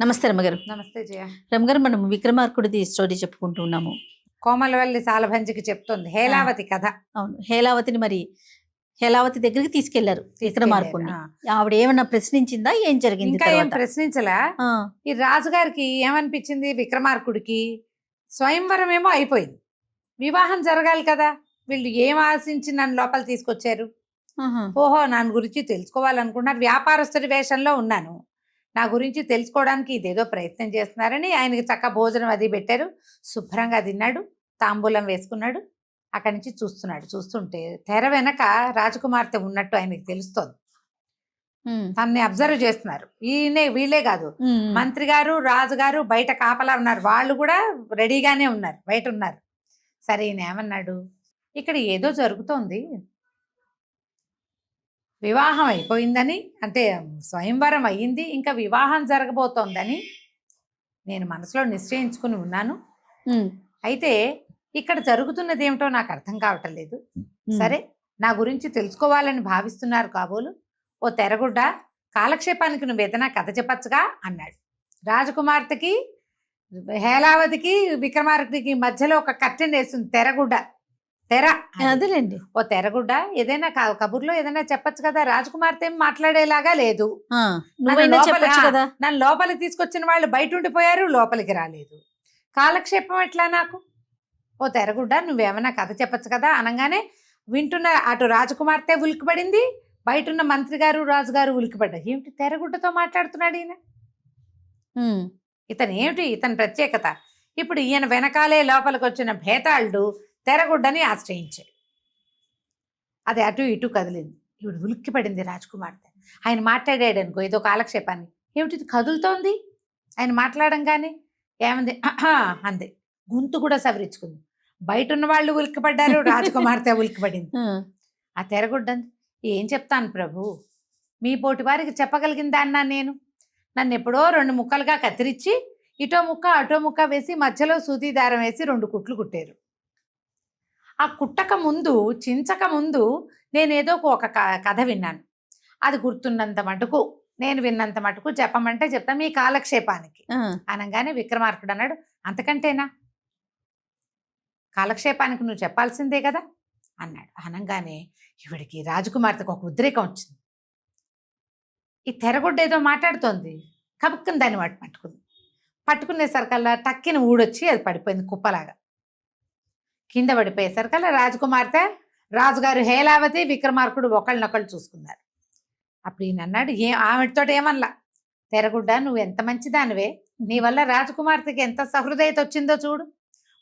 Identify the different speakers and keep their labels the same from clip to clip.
Speaker 1: నమస్తే రమ్మగారు.
Speaker 2: నమస్తే జయ.
Speaker 1: రమ్మగారు, మనం విక్రమార్కుడిది స్టోరీ చెప్పుకుంటూ ఉన్నాము.
Speaker 2: కోమలవల్లి సాలభంజికి చెప్తుంది హేలావతి కథ.
Speaker 1: అవును, హేలావతిని మరి హేలావతి దగ్గరికి తీసుకెళ్లారు విక్రమార్కుడిని. ఆవిడ ఏమన్నా ప్రశ్నించిందా, ఏం జరిగింది?
Speaker 2: ఇంకా ఏం ప్రశ్నించలా. ఈ రాజుగారికి ఏమనిపించింది, విక్రమార్కుడికి స్వయంవరం ఏమో అయిపోయింది, వివాహం జరగాలి కదా, వీళ్ళు ఏం ఆశించి నన్ను లోపల తీసుకొచ్చారు, ఓహో నా గురించి తెలుసుకోవాలనుకున్నారు, వ్యాపారస్తుడి వేషంలో ఉన్నాను, నా గురించి తెలుసుకోవడానికి ఇదేదో ప్రయత్నం చేస్తున్నారని ఆయనకి చక్క భోజనం అది పెట్టారు, శుభ్రంగా తిన్నాడు, తాంబూలం వేసుకున్నాడు, అక్కడి నుంచి చూస్తున్నాడు. చూస్తుంటే తెర వెనక రాజకుమార్తె ఉన్నట్టు ఆయనకి తెలుస్తోంది. తనని అబ్జర్వ్ చేస్తున్నారు. వీళ్ళే కాదు, మంత్రి గారు, రాజుగారు బయట కాపలా ఉన్నారు, వాళ్ళు కూడా రెడీగానే ఉన్నారు, బయట ఉన్నారు. సరే ఈయన ఏమన్నాడు, ఇక్కడ ఏదో జరుగుతోంది, వివాహం అయిపోయిందని, అంటే స్వయంవరం అయ్యింది, ఇంకా వివాహం జరగబోతోందని నేను మనసులో నిశ్చయించుకుని ఉన్నాను. అయితే ఇక్కడ జరుగుతున్నది ఏమిటో నాకు అర్థం కావటం లేదు. సరే నా గురించి తెలుసుకోవాలని భావిస్తున్నారు కాబోలు, ఓ తెరగుడ్డ, కాలక్షేపానికి నువ్వు ఏదైనా కథ చెప్పచ్చుగా అన్నాడు. రాజకుమార్తెకి, హేలావతికి, విక్రమార్కుడికి మధ్యలో ఒక కర్టెన్ వేస్తుంది, తెరగుడ్డ, తెర
Speaker 1: అదేలేండి.
Speaker 2: ఓ తెరగుడ్డ, ఏదైనా కబుర్లో ఏదైనా చెప్పచ్చు కదా, రాజకుమార్తె ఏం మాట్లాడేలాగా లేదు, నన్ను లోపలికి తీసుకొచ్చిన వాళ్ళు బయట ఉండిపోయారు, లోపలికి రాలేదు, కాలక్షేపం ఎట్లా నాకు, ఓ తెరగుడ్డ నువ్వేమన్నా కథ చెప్పచ్చు కదా అనగానే వింటున్న అటు రాజకుమార్తె ఉలికిపడింది, బయట ఉన్న మంత్రి గారు, రాజుగారు ఉలికిపడ్డారు. ఏమిటి తెరగుడ్డతో మాట్లాడుతున్నాడు ఈయన, ఇతను ఏమిటి, ఇతని ప్రత్యేకత. ఇప్పుడు ఈయన వెనకాలే లోపలికి వచ్చిన భేతాళుడు తెరగుడ్డని ఆశ్రయించాడు. అది అటు ఇటు కదిలింది. ఇప్పుడు ఉలిక్కిపడింది రాజకుమార్తె. ఆయన మాట్లాడాడు అనుకో ఏదో కాలక్షేపాన్ని, ఏమిటి కదులుతోంది, ఆయన మాట్లాడంగానే ఏమంది అంది, గొంతు కూడా సవరించుకుంది. బయట ఉన్న వాళ్ళు ఉలిక్కిపడ్డారు, రాజకుమార్తె ఉలిక్కిపడింది. ఆ తెరగుడ్డంది, ఏం చెప్తాను ప్రభు, మీ పోటీ వారికి చెప్పగలిగిందా అన్నా నేను, నన్ను ఎప్పుడో 2 ముక్కలుగా కత్తిరించి ఇటో ముక్క అటో ముక్క వేసి మధ్యలో సూది దారం వేసి 2 కుట్లు కుట్టారు. ఆ కుట్టక ముందు, చించక ముందు నేనేదో ఒక కథ విన్నాను, అది గుర్తున్నంత మటుకు, నేను విన్నంత మటుకు చెప్పమంటే చెప్తా మీ కాలక్షేపానికి అనగానే విక్రమార్కుడు అన్నాడు, అంతకంటేనా, కాలక్షేపానికి నువ్వు చెప్పాల్సిందే కదా అన్నాడు. అనగానే ఇవిడికి రాజకుమార్తెకు ఒక ఉద్రేకం వచ్చింది. ఈ తెరగుడ్డ ఏదో మాట్లాడుతోంది, కబుక్కుని దాన్ని పట్టుకునేసరికల్లా టక్కిన ఊడొచ్చి అది పడిపోయింది కుప్పలాగా. కింద పడిపోయేసరికల్లా రాజకుమార్తె, రాజుగారు హేలావతి, విక్రమార్కుడు ఒకళ్ళనొకళ్ళు చూసుకున్నారు. అప్పుడు ఈయన అన్నాడు, ఆవిడతో ఏమల్లా, తెరగుడ్డ నువ్వు ఎంత మంచిదానివే, నీ వల్ల రాజకుమార్తెకి ఎంత సహృదయత వచ్చిందో చూడు,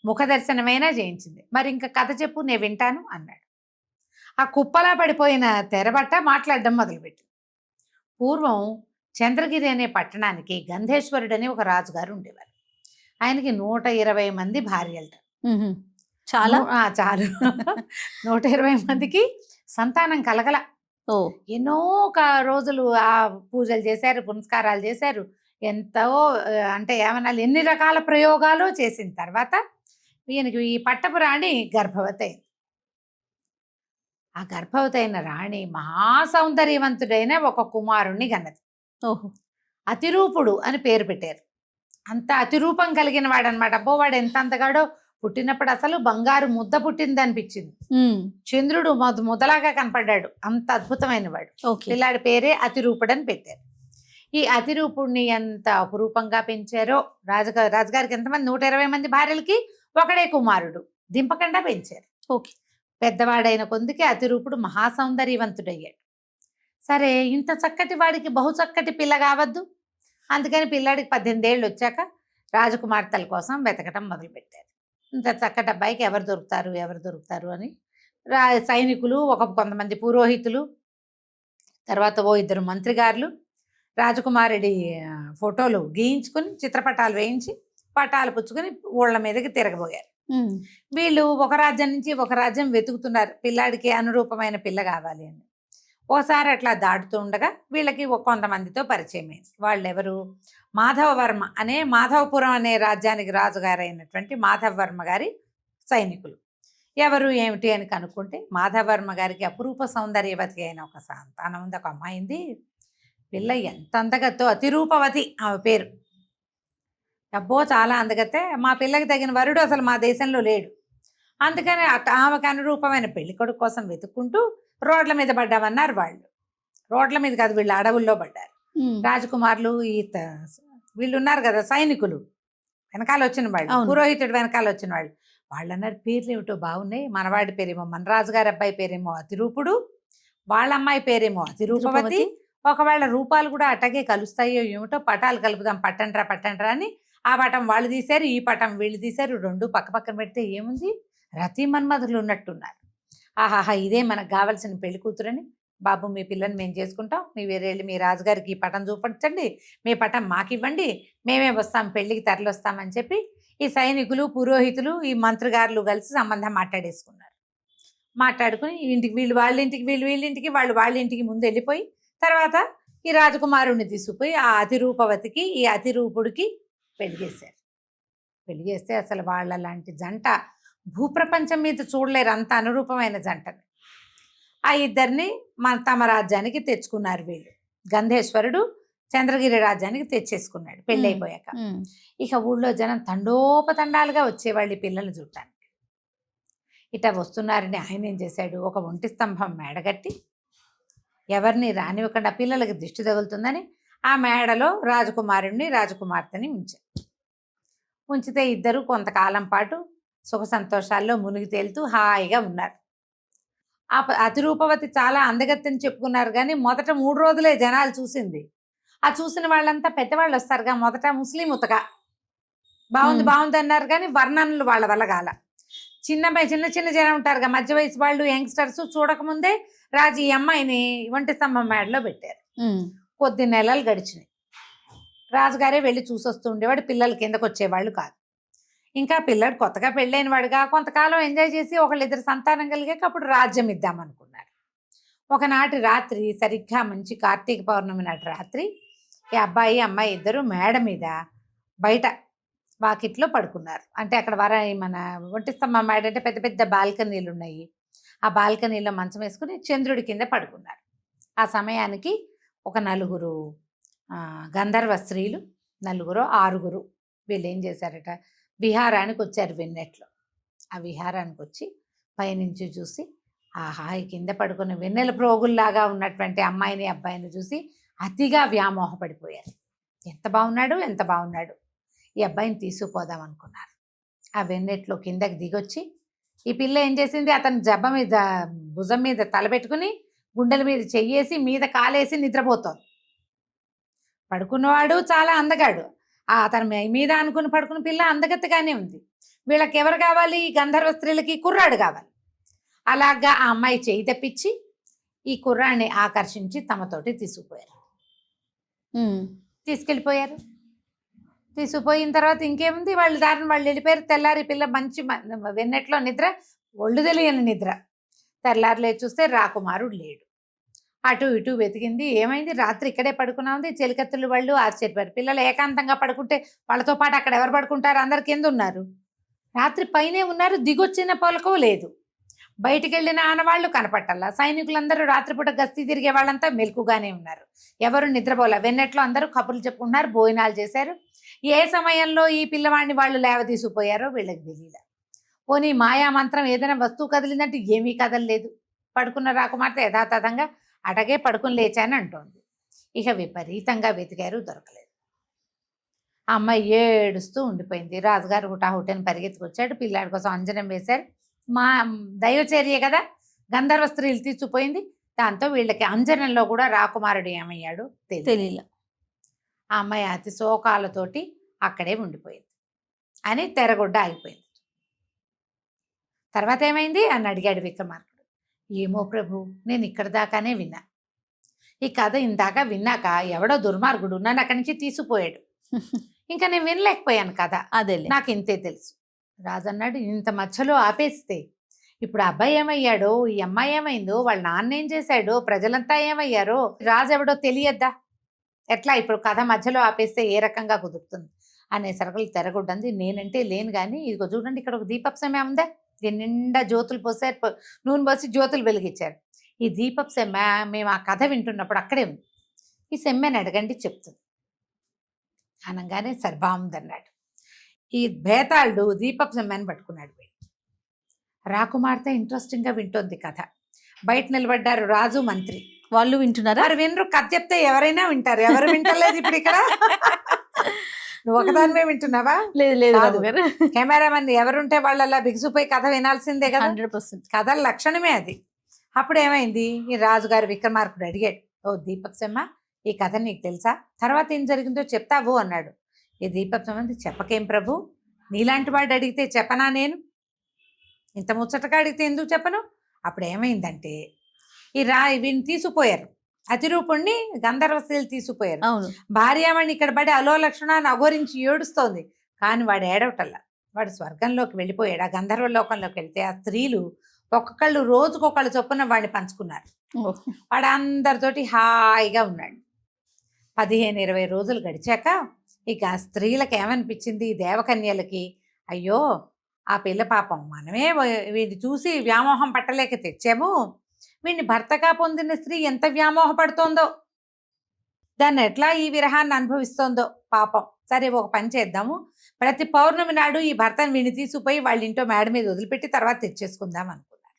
Speaker 2: ముఖ దర్శనమైనా చేయించింది, మరి ఇంకా కథ చెప్పు నేను వింటాను అన్నాడు. ఆ కుప్పలా పడిపోయిన తెరబట్ట మాట్లాడడం మొదలుపెట్టింది. పూర్వం చంద్రగిరి అనే పట్టణానికి గంధేశ్వరుడు అనే ఒక రాజుగారు ఉండేవారు. ఆయనకి 120 మంది భార్యలట.
Speaker 1: చాలా
Speaker 2: 120 మందికి సంతానం కలగల. ఎన్నో రోజులు ఆ పూజలు చేశారు, పునస్కారాలు చేశారు, ఎంతో అంటే ఏమన్నా ఎన్ని రకాల ప్రయోగాలు చేసిన తర్వాత ఈయనకి ఈ పట్టపు రాణి గర్భవతి అయింది. ఆ గర్భవతి అయిన రాణి మహాసౌందర్యవంతుడైన ఒక కుమారుణ్ణి కన్నది. అతిరూపుడు అని పేరు పెట్టారు. అంత అతిరూపం కలిగిన వాడు అనమాట. అబ్బో వాడు ఎంత అంతగాడో, పుట్టినప్పుడు అసలు బంగారు ముద్ద పుట్టింది అనిపించింది, చంద్రుడు ముద్దలాగా కనపడ్డాడు, అంత అద్భుతమైన వాడు. పిల్లాడి పేరే అతిరూపుడు అని పెట్టారు. ఈ అతిరూపుడిని ఎంత అపురూపంగా పెంచారో, రాజుగారికి ఎంతమంది, 120 మంది భార్యలకి ఒకడే కుమారుడు, దింపకుండా పెంచారు. పెద్దవాడైన కొందికి అతిరూపుడు మహాసౌందర్యవంతుడయ్యాడు. సరే ఇంత చక్కటి వాడికి బహు చక్కటి పిల్ల కావద్దు, అందుకని పిల్లాడికి 18 ఏళ్ళు వచ్చాక రాజకుమార్తెల కోసం వెతకటం మొదలుపెట్టారు. ఇంత చక్కటి అబ్బాయికి ఎవరు దొరుకుతారు అని సైనికులు, కొంతమంది పురోహితులు, తర్వాత 2 మంత్రిగారులు రాజకుమారుడి ఫోటోలు గీయించుకుని చిత్రపటాలు వేయించి పటాలు పుచ్చుకొని ఊళ్ళ మీదకి తిరగబోయారు. వీళ్ళు ఒక రాజ్యం నుంచి ఒక రాజ్యం వెతుకుతున్నారు, పిల్లాడికి అనురూపమైన పిల్ల కావాలి అని. ఓసారి అట్లా దాటుతూ ఉండగా వీళ్ళకి కొంతమందితో పరిచయం అయింది. వాళ్ళెవరు, మాధవవర్మ అనే, మాధవపురం అనే రాజ్యానికి రాజుగారైనటువంటి మాధవవర్మ గారి సైనికులు. ఎవరు ఏమిటి అని కనుక్కుంటే, మాధవవర్మ గారికి అపురూప సౌందర్యవతి అయిన ఒక సంతానం ఉంది, ఒక అమ్మాయింది. పిల్ల ఎంత అందగతో, అతిరూపవతి ఆమె పేరు. అబ్బో చాలా అందగతే, మా పిల్లకి తగిన వరుడు అసలు మా దేశంలో లేడు. అందుకని ఆమెకు అనురూపమైన పెళ్లి కొడుకు కోసం వెతుక్కుంటూ రోడ్ల మీద పడ్డామన్నారు వాళ్ళు. రోడ్ల మీద కాదు, వీళ్ళు అడవుల్లో పడ్డారు. రాజకుమారులు వీళ్ళు ఉన్నారు కదా సైనికులు, వెనకాల వచ్చిన వాళ్ళు, పురోహితుడు వెనకాల వచ్చిన వాళ్ళు, వాళ్ళు అన్నారు పేర్లు ఏమిటో బాగున్నాయి, మనవాడి పేరేమో మనరాజు గారి అబ్బాయి పేరేమో అతిరూపుడు, వాళ్ళ అమ్మాయి పేరేమో అతిరూపవతి, ఒకవేళ రూపాలు కూడా అట్టగే కలుస్తాయో ఏమిటో, పటాలు కలుపుదాం పట్టండ్రా అని ఆ పటం వాళ్ళు తీశారు, ఈ పటం వీళ్ళు తీశారు, రెండు పక్క పక్కన పెడితే ఏముంది, రతి మన్మధులు ఉన్నట్టున్నారు. ఆహాహా ఇదే మనకు కావాల్సిన పెళ్లి కూతురని, బాబు మీ పిల్లని మేము చేసుకుంటాం, మీ వేరే వెళ్ళి మీ రాజుగారికి ఈ పటం చూపించండి, మీ పటం మాకివ్వండి, మేమే వస్తాం పెళ్లికి తరలిస్తామని చెప్పి ఈ సైనికులు పురోహితులు ఈ మంత్రిగారులు కలిసి సంబంధం మాట్లాడేసుకున్నారు. మాట్లాడుకుని ఇంటికి వీళ్ళు వాళ్ళ ఇంటికి వీళ్ళింటికి వాళ్ళ ఇంటికి ముందు వెళ్ళిపోయి తర్వాత ఈ రాజకుమారుణ్ణి తీసుకుపోయి ఆ అతిరూపవతికి ఈ అతిరూపుడికి పెళ్లి చేశారు. పెళ్లి చేస్తే అసలు వాళ్ళ లాంటి జంట భూప్రపంచం మీద చూడలేరు, అంత అనురూపమైన జంటని. ఆ ఇద్దరిని తమ రాజ్యానికి తెచ్చుకున్నారు వీళ్ళు. గంధేశ్వరుడు చంద్రగిరి రాజ్యానికి తెచ్చేసుకున్నాడు పెళ్ళి అయిపోయాక. ఇక ఊళ్ళో జనం తండోపతండాలుగా వచ్చేవాళ్ళు ఈ పిల్లల్ని చూడటానికి. ఇట వస్తున్నారని ఆయన ఏం చేశాడు, ఒక ఒంటి స్తంభం మేడగట్టి ఎవరిని రానివ్వకుండా పిల్లలకి దిష్టి తగులుతుందని ఆ మేడలో రాజకుమారుణ్ణి రాజకుమార్తెని ఉంచితే ఇద్దరు కొంతకాలం పాటు సుఖ సంతోషాల్లో మునిగి తేలుతూ హాయిగా ఉన్నారు. ఆ అతిరూపవతి చాలా అందగత్తెని చెప్పుకున్నారు, కానీ మొదట 3 రోజులే జనాలు చూసింది. ఆ చూసిన వాళ్ళంతా పెద్దవాళ్ళు వస్తారుగా, మొదట ముస్లిం ఉతక బాగుంది అన్నారు, కానీ వర్ణనలు వాళ్ళ వల్ల కాల. చిన్న జనం ఉంటారుగా, మధ్య వయసు వాళ్ళు, యంగ్స్టర్స్ చూడకముందే రాజు ఈ అమ్మాయిని ఒంటి స్తంభం మేడలో పెట్టారు. కొద్ది నెలలు గడిచినాయి. రాజుగారే వెళ్ళి చూసొస్తూ ఉండేవాడు, పిల్లలు కిందకు వచ్చేవాళ్ళు కాదు. ఇంకా పిల్లడు కొత్తగా పెళ్ళైన వాడుగా కొంతకాలం ఎంజాయ్ చేసి ఒకళ్ళిద్దరు సంతానం కలిగాక అప్పుడు రాజ్యం ఇద్దామనుకున్నారు. ఒకనాటి రాత్రి సరిగ్గా మంచి కార్తీక పౌర్ణమి నాటి రాత్రి ఈ అబ్బాయి అమ్మాయి ఇద్దరు మేడ మీద బయట వాకిట్లో పడుకున్నారు. అంటే అక్కడ మన ఒంటి స్తంభం మేడ అంటే పెద్ద పెద్ద బాల్కనీలు ఉన్నాయి. ఆ బాల్కనీలో మంచం వేసుకుని చంద్రుడి కింద పడుకున్నారు. ఆ సమయానికి ఒక 4 గంధర్వ స్త్రీలు, 6 వీళ్ళు ఏం చేశారట, విహారానికి వచ్చారు వెన్నెట్లో. ఆ విహారానికి వచ్చి పైనుంచి చూసి ఆహా ఈ కింద పడుకున్న వెన్నెల ప్రోగుల్లాగా ఉన్నటువంటి అమ్మాయిని అబ్బాయిని చూసి అతిగా వ్యామోహపడిపోయారు. ఎంత బాగున్నాడు, ఈ అబ్బాయిని తీసుకుపోదాం అనుకున్నారు. ఆ వెన్నెట్లో కిందకి దిగొచ్చి ఈ పిల్ల ఏం చేసింది, అతని జబ్బ మీద భుజం మీద తలపెట్టుకుని గుండెల మీద చెయ్యేసి మీద కాలేసి నిద్రపోతోంది. పడుకున్నవాడు చాలా అందగాడు, అతని మీద అనుకుని పడుకున్న పిల్ల అందగత్తగానే ఉంది. వీళ్ళకి ఎవరు కావాలి, ఈ గంధర్వ స్త్రీలకి కుర్రాడు కావాలి. అలాగా ఆ అమ్మాయి చేయి తప్పించి ఈ కుర్రాడిని ఆకర్షించి తమతోటి తీసుకెళ్ళిపోయారు. తీసుకుపోయిన తర్వాత ఇంకేముంది, వాళ్ళ దారిని వాళ్ళు వెళ్ళిపోయారు. తెల్లారి పిల్ల మంచి వెన్నెట్లో నిద్ర, ఒళ్ళు తెలియని నిద్ర. తెల్లారి లేచి చూస్తే రాకుమారుడు లేడు. అటు ఇటు వెతికింది, ఏమైంది, రాత్రి ఇక్కడే పడుకున్నా ఉంది. చెలికత్తులు వాళ్ళు ఆశ్చర్యపోయారు. పిల్లలు ఏకాంతంగా పడుకుంటే వాళ్ళతో పాటు అక్కడ ఎవరు పడుకుంటారు, అందరు కింద ఉన్నారు. రాత్రి పైనే ఉన్నారు, దిగొచ్చిన పొలకం లేదు. బయటికి వెళ్ళిన ఆనవాళ్ళు కనపట్టాల. సైనికులందరూ రాత్రిపూట గస్తీ తిరిగే వాళ్ళంతా మెలకుగానే ఉన్నారు, ఎవరు నిద్రపోలే. వెన్నెట్లో అందరూ కబుర్లు చెప్పుకుంటున్నారు, భోజనాలు చేశారు. ఏ సమయంలో ఈ పిల్లవాడిని వాళ్ళు లేవ తీసుకుపోయారో వీళ్ళకి తెలియదు. పోనీ మాయా మంత్రం ఏదైనా వస్తువు కదిలిందంటే ఏమీ కదలలేదు. పడుకున్న రాకుమార్తె యథాతథంగా అటగే పడుకుని లేచాని అంటోంది. ఇక విపరీతంగా వెతికారు, దొరకలేదు. ఆ అమ్మాయి ఏడుస్తూ ఉండిపోయింది. రాజుగారు హుటాహుటని పరిగెత్తుకొచ్చాడు, పిల్లాడి కోసం అంజనం వేశారు. మా దైవచర్య కదా, గంధర్వ స్త్రీలు తీసుకుపోయింది. దాంతో వీళ్ళకి అంజనంలో కూడా రాకుమారుడు ఏమయ్యాడు తెలియదు. ఆ అమ్మాయి అతి శోకాలతోటి అక్కడే ఉండిపోయింది అని తెరగొడ్డ ఆగిపోయింది. తర్వాత ఏమైంది అని అడిగాడు విక్రమార్కుడు. ఏమో ప్రభు, నేను ఇక్కడ దాకానే విన్నా. ఈ కథ ఇందాక విన్నాక ఎవడో దుర్మార్గుడు నన్ను అక్కడి నుంచి తీసుకుపోయాడు. ఇంకా నేను వినలేకపోయాను కదా, అదే నాకు ఇంతే తెలుసు. రాజు అన్నాడు, ఇంత మధ్యలో ఆపేస్తే ఇప్పుడు అబ్బాయి ఏమయ్యాడో, ఈ అమ్మాయి ఏమైందో, వాళ్ళ నాన్న ఏం చేశాడో, ప్రజలంతా ఏమయ్యారో, రాజు ఎవడో తెలియద్దా, ఎట్లా ఇప్పుడు కథ మధ్యలో ఆపేస్తే ఏ రకంగా కుదురుతుంది అనే సరుకులు తెరగొడ్డంది. నేనంటే లేను కానీ ఇదిగో చూడండి, ఇక్కడ ఒక దీపపు సెమ్మె ఉందా, దీని నిండా జ్యోతులు పోసారు, నూనె పోసి జ్యోతులు వెలిగించారు. ఈ దీపపు సెమ్మె మేము ఆ కథ వింటున్నప్పుడు అక్కడే ఉంది, ఈ సెమ్మెని అడగండి చెప్తుంది అనగానే సరే బాగుందన్నాడు. ఈ భేతాళుడు దీపపు సెమ్మని పట్టుకున్నాడు. రాకుమార్తె ఇంట్రెస్టింగ్ గా వింటోంది కథ. బయట నిలబడ్డారు రాజు మంత్రి.
Speaker 1: వాళ్ళు వింటున్నారా?
Speaker 2: మరి వినరు, కథ చెప్తే ఎవరైనా వింటారు. ఎవరు వింటలేదు ఇప్పుడు ఇక్కడ? నువ్వు ఒకదానివే వింటున్నావా?
Speaker 1: లేదు లేదు
Speaker 2: కాదు.
Speaker 1: రాముగారు.
Speaker 2: కెమెరామెన్ ఎవరుంటే వాళ్ళు అలా బిగుసిపోయి కథ వినాల్సిందే కదా.
Speaker 1: 100%.
Speaker 2: కథ లక్షణమే అది. అప్పుడు ఏమైంది, ఈ రాజుగారు విక్రమార్కుడు అడిగాడు, ఓ దీపక్ సెమ్మ, ఈ కథ నీకు తెలుసా? తర్వాత ఏం జరిగిందో చెప్తావు అన్నాడు. ఈ దీపక్ సెమ్మ చెప్పకేం ప్రభు, నీలాంటి వాడు అడిగితే చెప్పనా నేను? ఇంత ముచ్చటగా అడిగితే ఎందుకు చెప్పను? అప్పుడు ఏమైందంటే వీడిని తీసుకుపోయారు, అతిరూపుణ్ణి గంధర్వ స్త్రీలు తీసుకుపోయారు.
Speaker 1: అవును.
Speaker 2: భార్యామణి ఇక్కడ పడి అలో లక్షణాన్ని అఘోరించి ఏడుస్తోంది. కానీ వాడు ఏడవటల్లా, వాడు స్వర్గంలోకి వెళ్ళిపోయాడు. ఆ గంధర్వ లోకంలోకి వెళ్తే ఆ స్త్రీలు ఒక్కొక్కళ్ళు రోజుకొకళ్ళు చొప్పున వాడిని పంచుకున్నారు. వాడు అందరితోటి హాయిగా ఉన్నాడు. 15-20 రోజులు గడిచాక ఇక ఆ స్త్రీలకు ఏమనిపించింది, ఈ దేవకన్యలకి, అయ్యో ఆ పిల్ల పాపం మనమే వీడిని చూసి వ్యామోహం పట్టలేక తెచ్చాము, వీడిని భర్తగా పొందిన స్త్రీ ఎంత వ్యామోహపడుతోందో, దాన్ని ఎట్లా ఈ విరహాన్ని అనుభవిస్తోందో పాపం. సరే ఒక పని చేద్దాము, ప్రతి పౌర్ణమి నాడు ఈ భర్తను వీడిని తీసుకుపోయి వాళ్ళ ఇంట్లో మేడ మీద వదిలిపెట్టి తర్వాత తెచ్చేసుకుందాం అనుకున్నారు.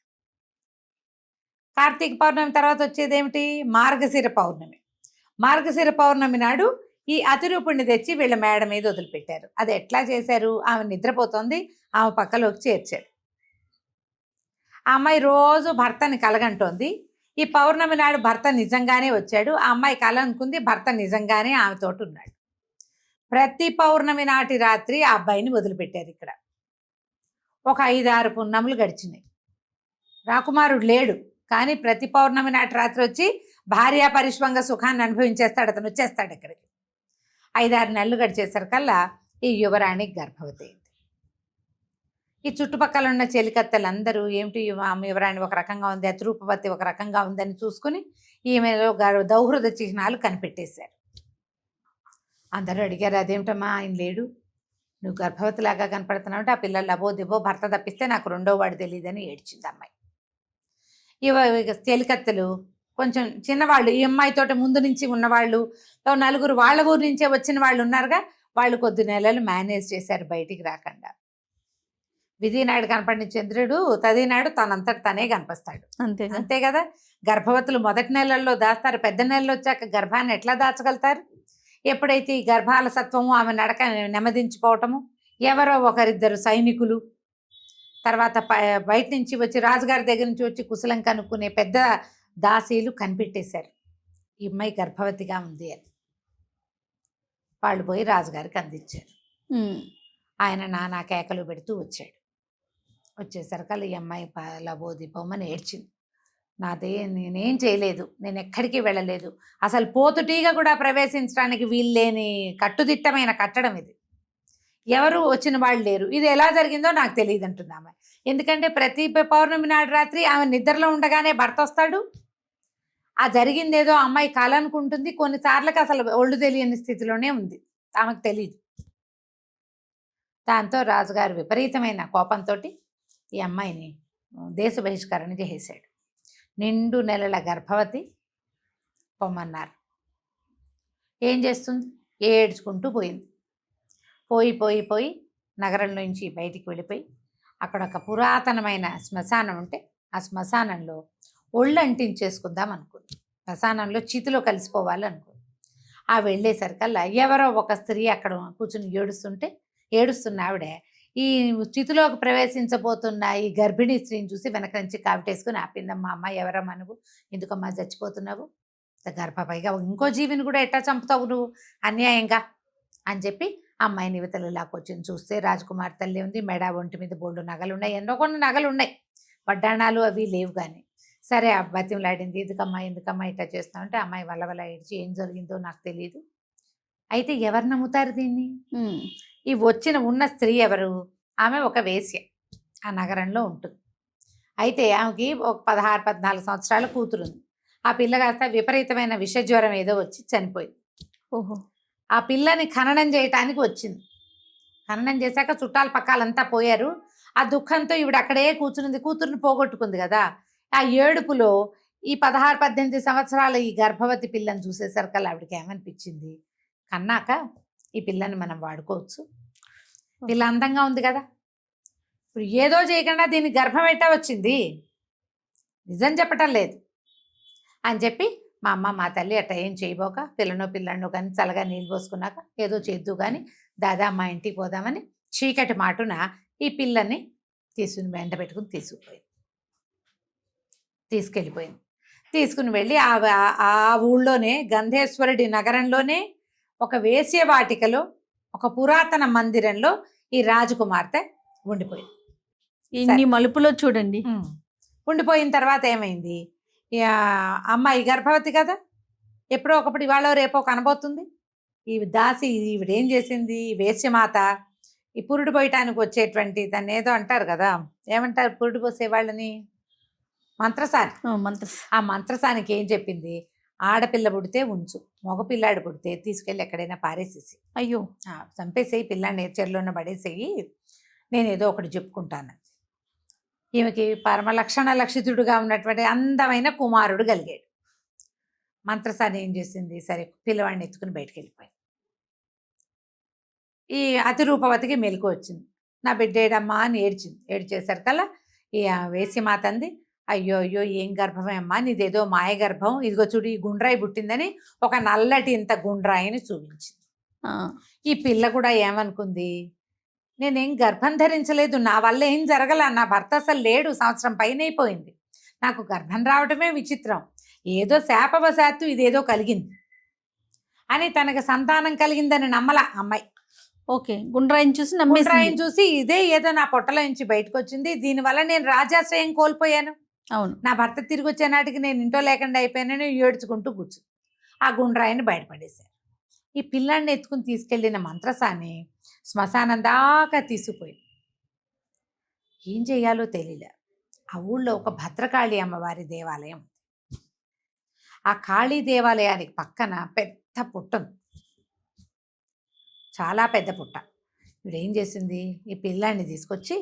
Speaker 2: కార్తీక పౌర్ణమి తర్వాత వచ్చేదేమిటి, మార్గశిర పౌర్ణమి. మార్గశిర పౌర్ణమి నాడు ఈ అతిరూపుణ్ణి తెచ్చి వీళ్ళ మేడ మీద వదిలిపెట్టారు. అది ఎట్లా చేశారు, ఆమె నిద్రపోతోంది, ఆమె పక్కలోకి చేర్చారు. ఆ అమ్మాయి రోజు భర్తని కలగంటోంది. ఈ పౌర్ణమి నాడు భర్త నిజంగానే వచ్చాడు. ఆ అమ్మాయి కల అనుకుంది, భర్త నిజంగానే ఆమెతోటి ఉన్నాడు. ప్రతి పౌర్ణమి నాటి రాత్రి ఆ అబ్బాయిని వదిలిపెట్టారు. ఇక్కడ ఒక 5-6 పున్నములు గడిచినాయి. రాకుమారుడు లేడు, కానీ ప్రతి పౌర్ణమి నాటి రాత్రి వచ్చి భార్యా పరిష్వంగ సుఖాన్ని అనుభవించేస్తాడు. అతను వచ్చేస్తాడు ఇక్కడికి. 5-6 నెలలు గడిచేసరికల్లా ఈ యువరాణి గర్భవతి అయింది. ఈ చుట్టుపక్కల ఉన్న చెలికత్తెలందరూ ఏమిటి యువరాణి ఒక రకంగా ఉంది, అతిరూపవతి ఒక రకంగా ఉందని చూసుకుని ఈమెలో దౌహృద చిహ్నాలు కనిపెట్టేశారు. అందరూ అడిగారు, అదేమిటమ్మా ఆయన లేడు, నువ్వు గర్భవతిలాగా కనపడుతున్నావు అంటే, ఆ పిల్లలు అబో దిబో భర్త తప్పిస్తే నాకు రెండో వాడు తెలియదని ఏడ్చింది అమ్మాయి. చెలికత్తెలు కొంచెం చిన్నవాళ్ళు, ఈ అమ్మాయితోటి ముందు నుంచి ఉన్నవాళ్ళు 4 వాళ్ళ ఊరు నుంచే వచ్చిన వాళ్ళు ఉన్నారుగా, వాళ్ళు కొద్ది నెలలు మేనేజ్ చేశారు బయటికి రాకుండా. విధినాడు కనపడిన చంద్రుడు తదినాడు తనంతట తనే కనిపిస్తాడు. అంతే కదా. గర్భవతులు మొదటి నెలల్లో దాస్తారు, పెద్ద నెలలు వచ్చాక గర్భాన్ని ఎట్లా దాచగలుగుతారు? ఎప్పుడైతే ఈ గర్భాల సత్వము ఆమె నడక నెమ్మదించిపోవటము, ఎవరో ఒకరిద్దరు సైనికులు, తర్వాత బయట నుంచి వచ్చి రాజుగారి దగ్గర నుంచి వచ్చి కుశలం కనుక్కునే పెద్ద దాసీలు కనిపెట్టేశారు ఈ అమ్మాయి గర్భవతిగా ఉంది అని. వాళ్ళు పోయి రాజుగారికి అందించారు. ఆయన నానా కేకలు పెడుతూ వచ్చాడు. వచ్చేసరికల్లా ఈ అమ్మాయి లబోదిపోమని ఏడ్చింది. నేనేం చేయలేదు, నేను ఎక్కడికి వెళ్ళలేదు, అసలు పోతుటీగా కూడా ప్రవేశించడానికి వీల్లేని కట్టుదిట్టమైన కట్టడం ఇది, ఎవరు వచ్చిన వాళ్ళు లేరు, ఇది ఎలా జరిగిందో నాకు తెలియదు అంటుంది ఆమె. ఎందుకంటే ప్రతి పౌర్ణమి నాడు రాత్రి ఆమె నిద్రలో ఉండగానే భర్త వస్తాడు. ఆ జరిగిందేదో అమ్మాయి కల అనుకుంటుంది, కొన్నిసార్లకి అసలు ఒళ్ళు తెలియని స్థితిలోనే ఉంది, ఆమెకు తెలియదు. దాంతో రాజుగారు విపరీతమైన కోపంతో ఈ అమ్మాయిని దేశ బహిష్కరణ చేసేశాడు. నిండు నెలల గర్భవతి పొమ్మన్నారు. ఏం చేస్తుంది, ఏడ్చుకుంటూ పోయింది. పోయి నగరం నుంచి బయటికి వెళ్ళిపోయి అక్కడ ఒక పురాతనమైన శ్మశానం ఉంటే ఆ శ్మశానంలో ఒళ్ళు అంటించేసుకుందాం అనుకుంది. శ్మశానంలో చితిలో కలిసిపోవాలి అనుకుంది. ఆ వెళ్ళేసరికల్లా ఎవరో ఒక స్త్రీ అక్కడ కూర్చుని ఏడుస్తున్న ఆవిడ ఈ చితిలోకి ప్రవేశించబోతున్న ఈ గర్భిణీ స్త్రీని చూసి వెనక నుంచి కావిటేసుకుని ఆపిందమ్మా, అమ్మ ఎవరమ్మా నువ్వు, ఎందుకమ్మా చచ్చిపోతున్నావు, గర్భపైగా ఇంకో జీవిని కూడా ఎట్టా చంపుతావు నువ్వు అన్యాయంగా అని చెప్పి అమ్మాయిని యువతలు లాక్కొచ్చింది. చూస్తే రాజకుమార్ తల్లి ఉంది, మెడ ఒంటి మీద బోల్డు నగలు ఉన్నాయి, ఎన్నో కొన్ని నగలు ఉన్నాయి, వడ్డాణాలు అవి లేవు. కానీ సరే ఆ బతిమలాడింది, ఎందుకమ్మా ఇట్లా చేస్తామంటే అమ్మాయి వల్ల ఏడ్చి ఏం జరిగిందో నాకు తెలియదు. అయితే ఎవరు నమ్ముతారు దీన్ని? ఈ ఉన్న స్త్రీ ఎవరు? ఆమె ఒక వేశ్య, ఆ నగరంలో ఉంటుంది. అయితే ఆమెకి ఒక 16-14 సంవత్సరాల కూతురుంది. ఆ పిల్ల కాస్త విపరీతమైన విషజ్వరం ఏదో వచ్చి చనిపోయింది. ఆ పిల్లని ఖననం చేయటానికి వచ్చింది. ఖననం చేశాక చుట్టాల పక్కాలంతా పోయారు. ఆ దుఃఖంతో ఈవిడ అక్కడే కూర్చునింది, కూతురుని పోగొట్టుకుంది కదా. ఆ ఏడుపులో ఈ 16-18 సంవత్సరాల ఈ గర్భవతి పిల్లని చూసేసరికల్లా ఆవిడకి ఏమనిపించింది, కన్నాక ఈ పిల్లని మనం వాడుకోవచ్చు, పిల్ల అందంగా ఉంది కదా, ఇప్పుడు ఏదో చేయకుండా దీనికి గర్భం ఎట్టా వచ్చింది, నిజం చెప్పటం లేదు అని చెప్పి మా అమ్మ మా తల్లి అట్ట ఏం చేయబోక పిల్లను కానీ చల్లగా నీళ్ళు పోసుకున్నాక ఏదో చేద్దు కానీ దాదా మా ఇంటికి పోదామని చీకటి మాటున ఈ పిల్లని వెంట పెట్టుకుని తీసుకెళ్ళిపోయింది. తీసుకుని వెళ్ళి ఆ ఊళ్ళోనే గంధేశ్వరుడి నగరంలోనే ఒక వేశ్యవాటికలో ఒక పురాతన మందిరంలో ఈ రాజకుమార్తె ఉండిపోయింది.
Speaker 1: ఇన్ని మలుపులో చూడండి.
Speaker 2: ఉండిపోయిన తర్వాత ఏమైంది, అమ్మాయి గర్భవతి కదా, ఎప్పుడో ఒకప్పుడు ఇవాళ రేపో కనబోతుంది. ఈ దాసి ఈవిడేం చేసింది, వేశ్యమాత ఈ పురుడు పోయటానికి వచ్చేటువంటి దాన్ని ఏదో అంటారు కదా, ఏమంటారు పురుడు పోసే వాళ్ళని, మంత్రసాని. ఆ మంత్రసానికి ఏం చెప్పింది, ఆడపిల్ల పుడితే ఉంచు, మగపిల్లాడు పుడితే తీసుకెళ్ళి ఎక్కడైనా పారేసేసి,
Speaker 1: అయ్యో
Speaker 2: చంపేసేయి, పిల్లాడిని చెరులోనే పడేసేయి, నేను ఏదో ఒకటి చెప్పుకుంటాను. ఈమెకి పరమ లక్షణ లక్షితుడుగా ఉన్నటువంటి అందమైన కుమారుడు కలిగాడు. మంత్రసాని ఏం చేసింది, సరే పిల్లవాడిని ఎత్తుకుని బయటకు వెళ్ళిపోయింది. ఈ అతిరూపవతికి మెలకు వచ్చింది, నా బిడ్డేడమ్మా అని ఏడ్చేసరికల్లా ఈ వేశ్యమాత అంది, అయ్యో అయ్యో ఏం గర్భమే అమ్మా నీదేదో మాయ గర్భం, ఇదిగో చూడు ఈ గుండ్రాయి పుట్టిందని ఒక నల్లటి ఇంత గుండ్రాయిని చూపించింది. ఈ పిల్ల కూడా ఏమనుకుంది, నేనేం గర్భం ధరించలేదు, నా వల్ల ఏం జరగల, నా భర్త అసలు లేడు, సంవత్సరం పైన అయిపోయింది, నాకు గర్భం రావటమే విచిత్రం, ఏదో శాపవశాత్తు ఇదేదో కలిగింది అని తనకు సంతానం కలిగిందని నమ్మల అమ్మాయి.
Speaker 1: ఓకే, గుండ్రాయిని చూసి
Speaker 2: ఇదే ఏదో నా పొట్టలో నుంచి బయటకు వచ్చింది, దీనివల్ల నేను రాజాశ్రయం కోల్పోయాను,
Speaker 1: అవును
Speaker 2: నా భర్త తిరిగి వచ్చే నాటికి నేను ఇంట్లో లేకుండా అయిపోయానని ఏడ్చుకుంటూ కూర్చుంది. ఆ గుండ్రాయిని బయటపడేశారు. ఈ పిల్లాడిని ఎత్తుకుని తీసుకెళ్ళిన మంత్రసాని శ్మశానం దాకా తీసుకుపోయింది. ఏం చేయాలో తెలియలే. ఆ ఊళ్ళో ఒక భద్రకాళి అమ్మవారి దేవాలయం, ఆ కాళీ దేవాలయానికి పక్కన పెద్ద పుట్ట ఉంది, చాలా పెద్ద పుట్ట. ఇప్పుడు ఏం చేసింది, ఈ పిల్లాన్ని తీసుకొచ్చి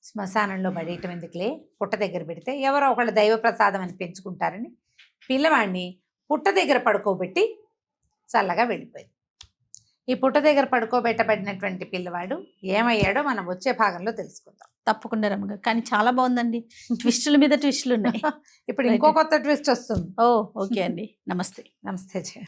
Speaker 2: శ్మశానంలో పడేయటం ఎందుకులే, పుట్ట దగ్గర పెడితే ఎవరో ఒకళ్ళ దైవ ప్రసాదం అని పెంచుకుంటారని పిల్లవాడిని పుట్ట దగ్గర పడుకోబెట్టి చల్లగా వెళ్ళిపోయింది. ఈ పుట్ట దగ్గర పడుకోబెట్టబడినటువంటి పిల్లవాడు ఏమయ్యాడో మనం వచ్చే భాగంలో తెలుసుకుందాం.
Speaker 1: తప్పకుండా రమ్మగారు, కానీ చాలా బాగుందండి, ట్విస్టుల మీద ట్విస్టులు ఉన్నాయి.
Speaker 2: ఇప్పుడు ఇంకో కొత్త ట్విస్ట్ వస్తుంది.
Speaker 1: ఓ ఓకే అండి, నమస్తే.
Speaker 2: నమస్తే జయ.